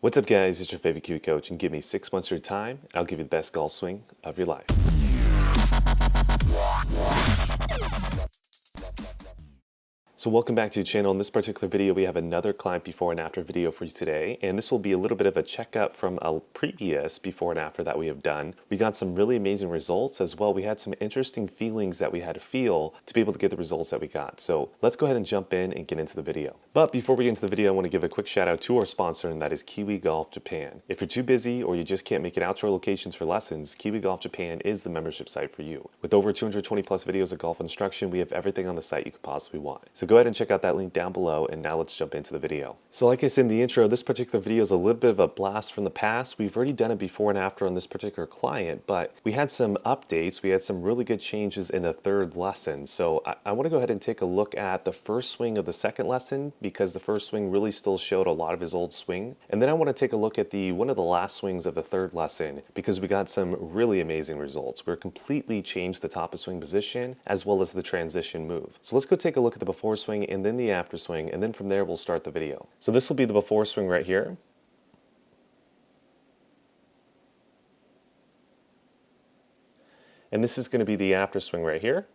What's up guys, it's your favorite Kiwi coach, and give me 6 months of your time and I'll give you the best golf swing of your life. So welcome back to the channel. In this particular video, we have another client before and after video for you today. And this will be a little bit of a checkup from a previous before and after that we have done. We got some really amazing results as well. We had some interesting feelings that we had to feel to be able to get the results that we got. So let's go ahead and jump in and get into the video. But before we get into the video, I want to give a quick shout out to our sponsor, and that is Kiwi Golf Japan. If you're too busy or you just can't make it out to our locations for lessons, Kiwi Golf Japan is the membership site for you. With over 220 plus videos of golf instruction, we have everything on the site you could possibly want. So go ahead and check out that link down below, and now let's jump into the video. So like I said in the intro, this particular video is a little bit of a blast from the past. We've already done it before and after on this particular client, but we had some updates. We had some really good changes in the third lesson. So I want to go ahead and take a look at the first swing of the second lesson, because the first swing really still showed a lot of his old swing. And then I want to take a look at one of the last swings of the third lesson, because we got some really amazing results. We're completely changed the top of swing position as well as the transition move. So let's go take a look at the before swing and then the after swing, and then from there we'll start the video. So this will be the before swing right here. And this is going to be the after swing right here.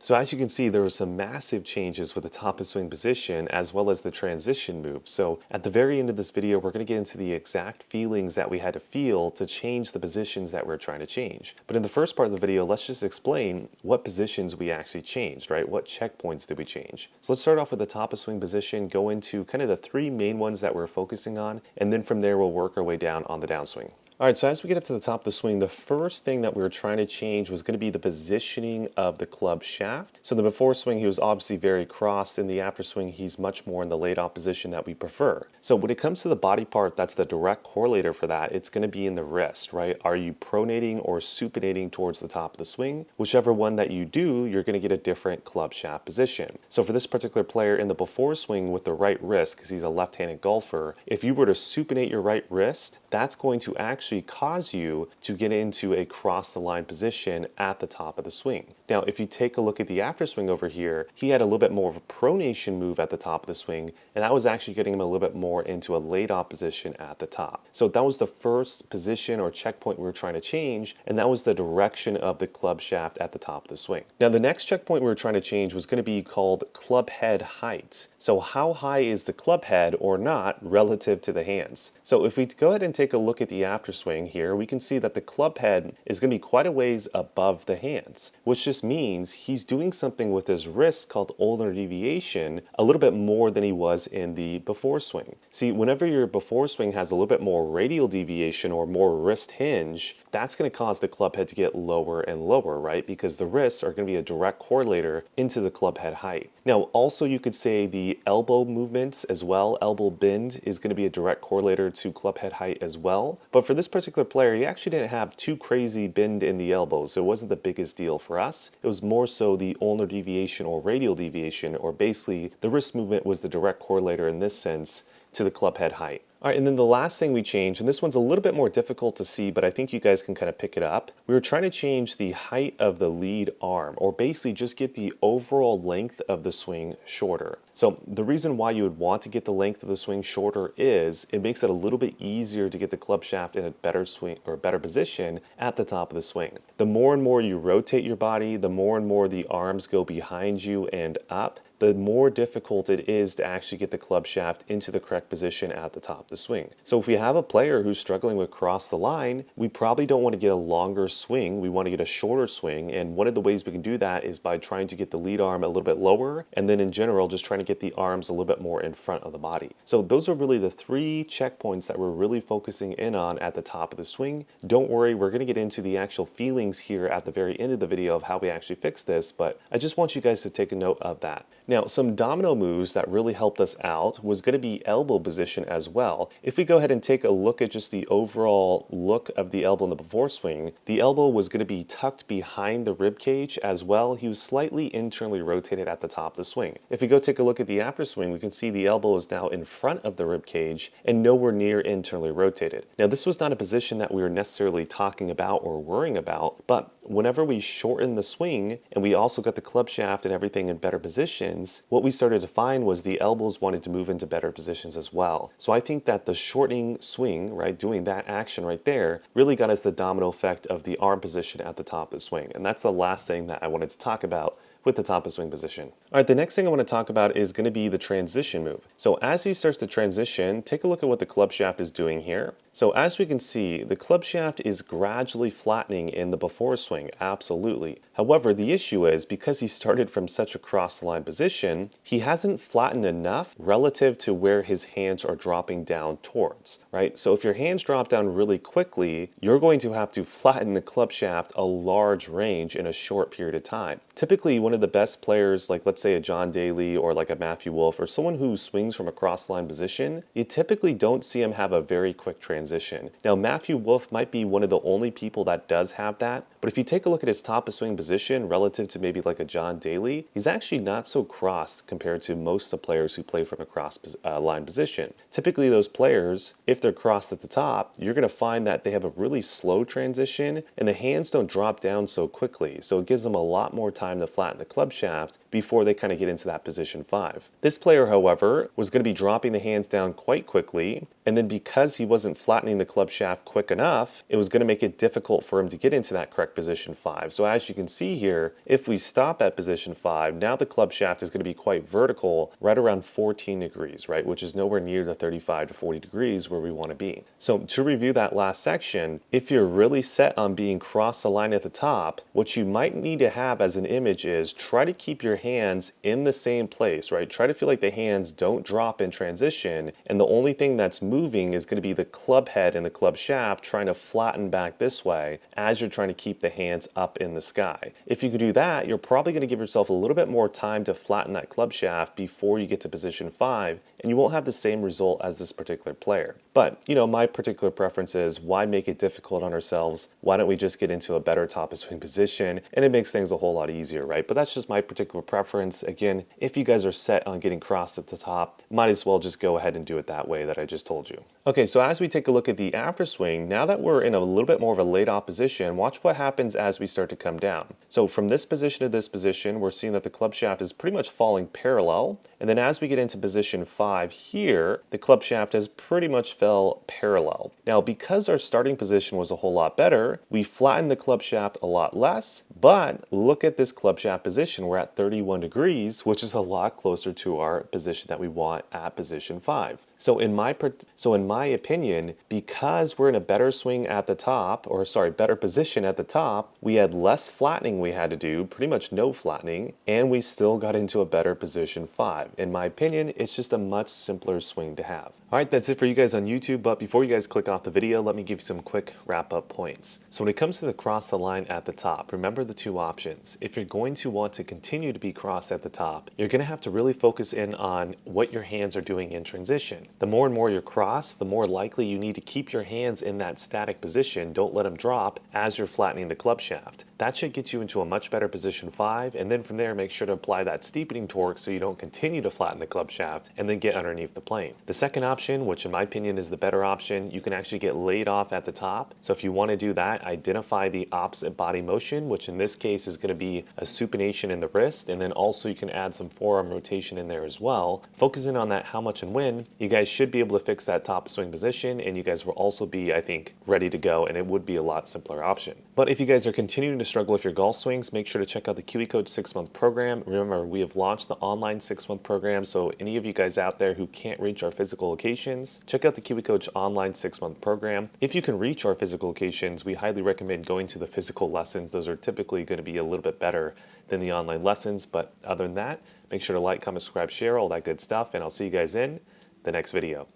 So as you can see, there were some massive changes with the top of swing position as well as the transition move. So at the very end of this video, we're going to get into the exact feelings that we had to feel to change the positions that we're trying to change. But in the first part of the video, let's just explain what positions we actually changed, right? What checkpoints did we change? So let's start off with the top of swing position, go into kind of the three main ones that we're focusing on, and then from there we'll work our way down on the downswing. All right, so as we get up to the top of the swing, the first thing that we were trying to change was going to be the positioning of the club shaft. So the before swing, he was obviously very crossed. In the after swing, he's much more in the laid off position that we prefer. So when it comes to the body part, that's the direct correlator for that. It's going to be in the wrist, right? Are you pronating or supinating towards the top of the swing? Whichever one that you do, you're going to get a different club shaft position. So for this particular player in the before swing with the right wrist, because he's a left-handed golfer, if you were to supinate your right wrist, that's going to actually cause you to get into a cross the line position at the top of the swing. Now, if you take a look at the after swing over here, he had a little bit more of a pronation move at the top of the swing, and that was actually getting him a little bit more into a laid off position at the top. So that was the first position or checkpoint we were trying to change, and that was the direction of the club shaft at the top of the swing. Now, the next checkpoint we were trying to change was going to be called club head height. So how high is the club head or not relative to the hands? So if we go ahead and take a look at the after swing here, we can see that the club head is going to be quite a ways above the hands, which just means he's doing something with his wrist called ulnar deviation a little bit more than he was in the before swing. See, whenever your before swing has a little bit more radial deviation or more wrist hinge, that's going to cause the club head to get lower and lower, right? Because the wrists are going to be a direct correlator into the club head height. Now, also you could say the elbow movements as well, elbow bend is going to be a direct correlator to club head height as well. But for this particular player, he actually didn't have too crazy bend in the elbows, so it wasn't the biggest deal for us. It was more so the ulnar deviation or radial deviation, or basically the wrist movement was the direct correlator in this sense to the club head height. All right, and then the last thing we changed, and this one's a little bit more difficult to see, but I think you guys can kind of pick it up. We were trying to change the height of the lead arm, or basically just get the overall length of the swing shorter. So the reason why you would want to get the length of the swing shorter is it makes it a little bit easier to get the club shaft in a better swing or better position at the top of the swing. The more and more you rotate your body, the more and more the arms go behind you and up, the more difficult it is to actually get the club shaft into the correct position at the top of the swing. So if we have a player who's struggling with cross the line, we probably don't want to get a longer swing. We want to get a shorter swing. And one of the ways we can do that is by trying to get the lead arm a little bit lower, and then in general, just trying to get the arms a little bit more in front of the body. So those are really the three checkpoints that we're really focusing in on at the top of the swing. Don't worry, we're going to get into the actual feelings here at the very end of the video of how we actually fix this, but I just want you guys to take a note of that. Now, some domino moves that really helped us out was going to be elbow position as well. If we go ahead and take a look at just the overall look of the elbow in the before swing, the elbow was going to be tucked behind the rib cage as well. He was slightly internally rotated at the top of the swing. If we go take a look at the after swing, we can see the elbow is now in front of the rib cage and nowhere near internally rotated. Now, this was not a position that we were necessarily talking about or worrying about, but whenever we shorten the swing and we also got the club shaft and everything in better positions, what we started to find was the elbows wanted to move into better positions as well. So I think that the shortening swing, right, doing that action right there, really got us the domino effect of the arm position at the top of the swing. And that's the last thing that I wanted to talk about with the top of swing position. All right, the next thing I want to talk about is going to be the transition move. So as he starts to transition, take a look at what the club shaft is doing here. So as we can see, the club shaft is gradually flattening in the before swing, absolutely. However, the issue is because he started from such a cross the line position, he hasn't flattened enough relative to where his hands are dropping down towards, right? So if your hands drop down really quickly, you're going to have to flatten the club shaft a large range in a short period of time. Typically, one of the best players, like let's say a John Daly or like a Matthew Wolff or someone who swings from a cross line position, you typically don't see him have a very quick transition. Now, Matthew Wolff might be one of the only people that does have that, but if you take a look at his top of swing position relative to maybe like a John Daly, he's actually not so crossed compared to most of the players who play from a cross line position. Typically, those players, if they're crossed at the top, you're going to find that they have a really slow transition and the hands don't drop down so quickly. So it gives them a lot more time to flatten the club shaft before they kind of get into that position 5. This player, however, was going to be dropping the hands down quite quickly, and then because he wasn't flattening the club shaft quick enough, it was going to make it difficult for him to get into that correct position 5. So as you can see here, if we stop at position 5, now the club shaft is going to be quite vertical, right around 14 degrees, right, which is nowhere near the 35 to 40 degrees where we want to be. So to review that last section, if you're really set on being cross the line at the top, what you might need to have as an image is try to keep your hands in the same place, right? Try to feel like the hands don't drop in transition, and the only thing that's moving is going to be the club head and the club shaft trying to flatten back this way as you're trying to keep the hands up in the sky. If you could do that, you're probably going to give yourself a little bit more time to flatten that club shaft before you get to position 5, and you won't have the same result as this particular player. But, you know, my particular preference is why make it difficult on ourselves? Why don't we just get into a better top of swing position, and it makes things a whole lot easier, right? But that's just my particular preference. Again, if you guys are set on getting crossed at the top, might as well just go ahead and do it that way that I just told you. Okay, so as we take a look at the after swing, now that we're in a little bit more of a laid off position, watch what happens as we start to come down. So from this position to this position, we're seeing that the club shaft is pretty much falling parallel. And then as we get into position 5 here, the club shaft has pretty much fell parallel. Now, because our starting position was a whole lot better, we flattened the club shaft a lot less, but look at this club shaft position. We're at 31 degrees, which is a lot closer to our position that we want at position 5. So in my opinion, because we're in a better swing at the top, or sorry, better position at the top, we had less flattening we had to do, pretty much no flattening, and we still got into a better position 5. In my opinion, it's just a much simpler swing to have. All right, that's it for you guys on YouTube, but before you guys click off the video, let me give you some quick wrap-up points. So when it comes to the cross the line at the top, remember the two options. If you're going to want to continue to be crossed at the top, you're going to have to really focus in on what your hands are doing in transition. The more and more you're crossed, the more likely you need to keep your hands in that static position. Don't let them drop as you're flattening the club shaft. That should get you into a much better position 5, and then from there make sure to apply that steepening torque so you don't continue to flatten the club shaft and then get underneath the plane. The second option, which in my opinion is the better option, you can actually get laid off at the top. So if you want to do that, identify the opposite body motion, which in this case is going to be a supination in the wrist, and then also you can add some forearm rotation in there as well. Focusing on that how much and when, you guys should be able to fix that top swing position, and you guys will also be, I think, ready to go, and it would be a lot simpler option. But if you guys are continuing to struggle with your golf swings, make sure to check out the Kiwi Coach 6-month program. Remember, we have launched the online 6-month program, so any of you guys out there who can't reach our physical locations, check out the Kiwi Coach online 6-month program. If you can reach our physical locations, we highly recommend going to the physical lessons. Those are typically going to be a little bit better than the online lessons, but other than that, make sure to like, comment, subscribe, share, all that good stuff, and I'll see you guys in the next video.